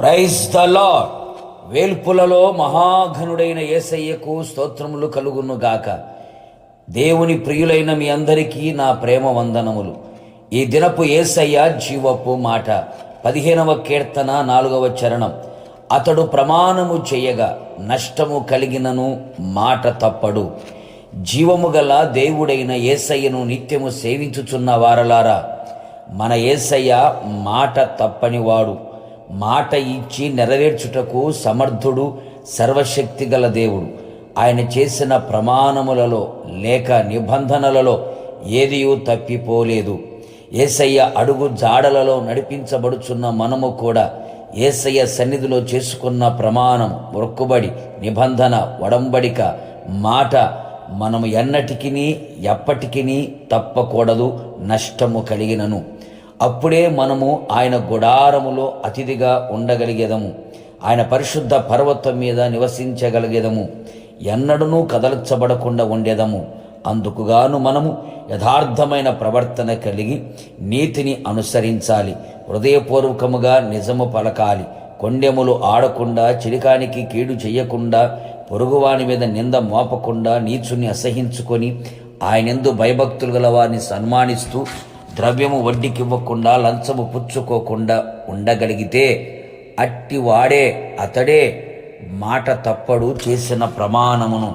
Praise the Lord. వేల్పులలో మహాఘనుడైన యేసయ్యకు స్తోత్రములు కలుగునుగాక. దేవుని ప్రియులైన మీ అందరికీ నా ప్రేమ వందనములు. ఈ దినపు యేసయ్య జీవపు మాట 15వ కీర్తన 4వ చరణం. అతడు ప్రమాణము చేయగా నష్టము కలిగినను మాట తప్పడు. జీవము గల దేవుడైన యేసయ్యను నిత్యము సేవించుచున్న వారలారా, మన యేసయ్య మాట తప్పనివాడు. మాట ఇచ్చి నెరవేర్చుటకు సమర్థుడు, సర్వశక్తి గల దేవుడు. ఆయన చేసిన ప్రమాణములలో లేక నిబంధనలలో ఏదియూ తప్పిపోలేదు. యేసయ్య అడుగు జాడలలో నడిపించబడుచున్న మనము కూడా యేసయ్య సన్నిధిలో చేసుకున్న ప్రమాణం, మొక్కుబడి, నిబంధన, ఒడంబడిక, మాట మనము ఎన్నటికిని ఎప్పటికిని తప్పకూడదు. నష్టము కలిగినను అప్పుడే మనము ఆయన గుడారములో అతిథిగా ఉండగలిగేదము. ఆయన పరిశుద్ధ పర్వతం మీద నివసించగలిగేదము. ఎన్నడూ కదల్చబడకుండా ఉండేదము. అందుకుగాను మనము యథార్థమైన ప్రవర్తన కలిగి నీతిని అనుసరించాలి. హృదయపూర్వకముగా నిజము పలకాలి. కొండెములు ఆడకుండా, చిలికానికి కీడు చెయ్యకుండా, పొరుగువాని మీద నింద మోపకుండా, నీచుని అసహించుకొని ఆయనెందు భయభక్తులు గల వారిని సన్మానిస్తూ, ద్రవ్యము వడ్డీకివ్వకుండా, లంచము పుచ్చుకోకుండా ఉండగలిగితే అట్టివాడే, అతడే మాట తప్పడు చేసిన ప్రమాణమును.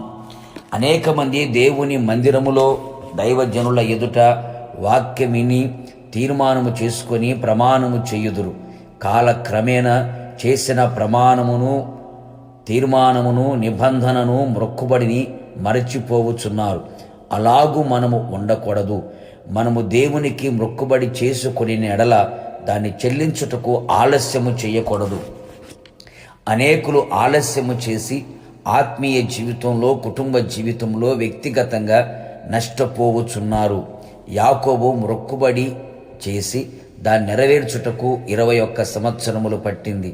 అనేక మంది దేవుని మందిరములో దైవజనుల ఎదుట వాక్యం విని తీర్మానము చేసుకొని ప్రమాణము చేయుదురు. కాలక్రమేణా చేసిన ప్రమాణమును, తీర్మానమును, నిబంధనను, మొక్కుబడిని మరచిపోవుచున్నారు. అలాగూ మనము ఉండకూడదు. మనము దేవునికి మొక్కుబడి చేసుకొని ఎడల దాన్ని చెల్లించుటకు ఆలస్యము చేయకూడదు. అనేకులు ఆలస్యము చేసి ఆత్మీయ జీవితంలో, కుటుంబ జీవితంలో, వ్యక్తిగతంగా నష్టపోవచ్చున్నారు. యాకోబు మొక్కుబడి చేసి దాన్ని నెరవేర్చుటకు 21 సంవత్సరములు పట్టింది.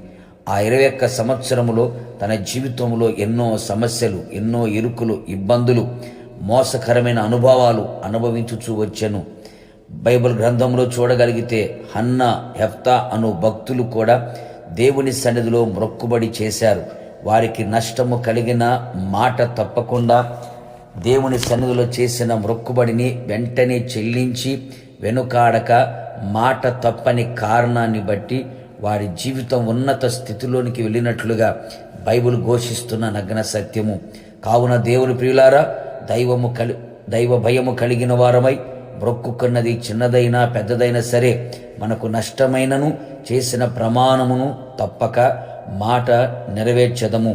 ఆ 21 సంవత్సరములో తన జీవితంలో ఎన్నో సమస్యలు, ఎన్నో ఇరుకులు, ఇబ్బందులు, మోసకరమైన అనుభవాలు అనుభవించుచూ వచ్చెను. బైబిల్ గ్రంథంలో చూడగలిగితే హన్నా, హెఫ్తా అను భక్తులు కూడా దేవుని సన్నిధిలో మొక్కుబడి చేశారు. వారికి నష్టము కలిగిన మాట తప్పకుండా దేవుని సన్నిధిలో చేసిన మొక్కుబడిని వెంటనే చెల్లించి వెనుకాడక మాట తప్పని కారణాన్ని బట్టి వారి జీవితం ఉన్నత స్థితిలోనికి వెళ్ళినట్లుగా బైబిల్ ఘోషిస్తున్న నగ్న సత్యము. కావున దేవుని ప్రియులారా, దైవ భయము కలిగిన వారమై మొక్కుకున్నది చిన్నదైనా పెద్దదైనా సరే మనకు నష్టమైనను చేసిన ప్రమాణమును తప్పక మాట నెరవేర్చెదము.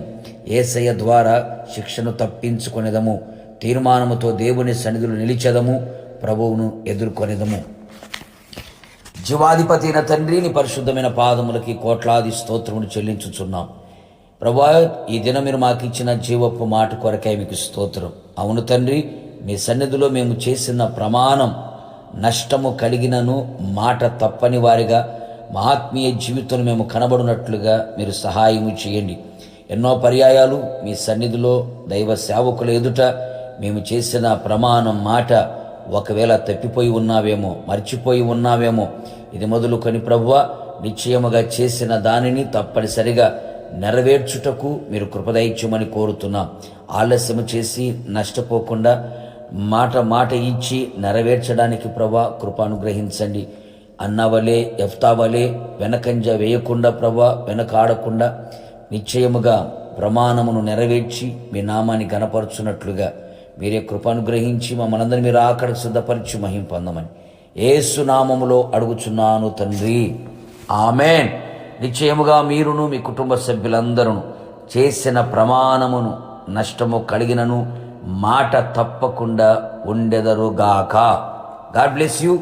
యేసయ్య ద్వారా శిక్షను తప్పించుకొనేదము. తీర్మానముతో దేవుని సన్నిధిలో నిలిచెదము. ప్రభువును ఎదుర్కొనేదము. జీవాధిపతి అయిన తండ్రి, నీ పరిశుద్ధమైన పాదములకి కోట్లాది స్తోత్రములు చెల్లించుచున్నాం. ప్రభువా, ఈ దినం మీరు మాకు ఇచ్చిన జీవపు మాట కొరకై మీకు స్తోత్రం. అవును తండ్రి, మీ సన్నిధిలో మేము చేసిన ప్రమాణం నష్టము కలిగినను మాట తప్పని వారిగా మా ఆత్మీయ జీవితంలో మేము కనబడినట్లుగా మీరు సహాయము చేయండి. ఎన్నో పర్యాయాలు మీ సన్నిధిలో దైవ సేవకుల ఎదుట మేము చేసిన ప్రమాణం, మాట ఒకవేళ తప్పిపోయి ఉన్నావేమో, మర్చిపోయి ఉన్నావేమో. ఇది మొదలుకొని ప్రభువా, నిశ్చయముగా చేసిన దానిని తప్పనిసరిగా నెరవేర్చుటకు మీరు కృపదయించమని కోరుతున్నాం. ఆలస్యము చేసి నష్టపోకుండా మాట ఇచ్చి నెరవేర్చడానికి ప్రభా కృప అనుగ్రహించండి. అన్నవలే, ఎఫ్తావలే వెనకంజ వేయకుండా ప్రభా, వెనకాడకుండా నిశ్చయముగా ప్రమాణమును నెరవేర్చి మీ నామాన్ని గణపరచున్నట్లుగా మీరే కృప అనుగ్రహించి మమ్మల్ని మీరు ఆకడకు సిద్ధపరిచి మహిమ పొందమని యేసు నామములో అడుగుచున్నాను తండ్రి, ఆమేన్. నిశ్చయముగా మీరును మీ కుటుంబ సభ్యులందరూ చేసిన ప్రమాణమును నష్టము కలిగినను మాట తప్పకుండా ఉండెదరుగాక. God bless you.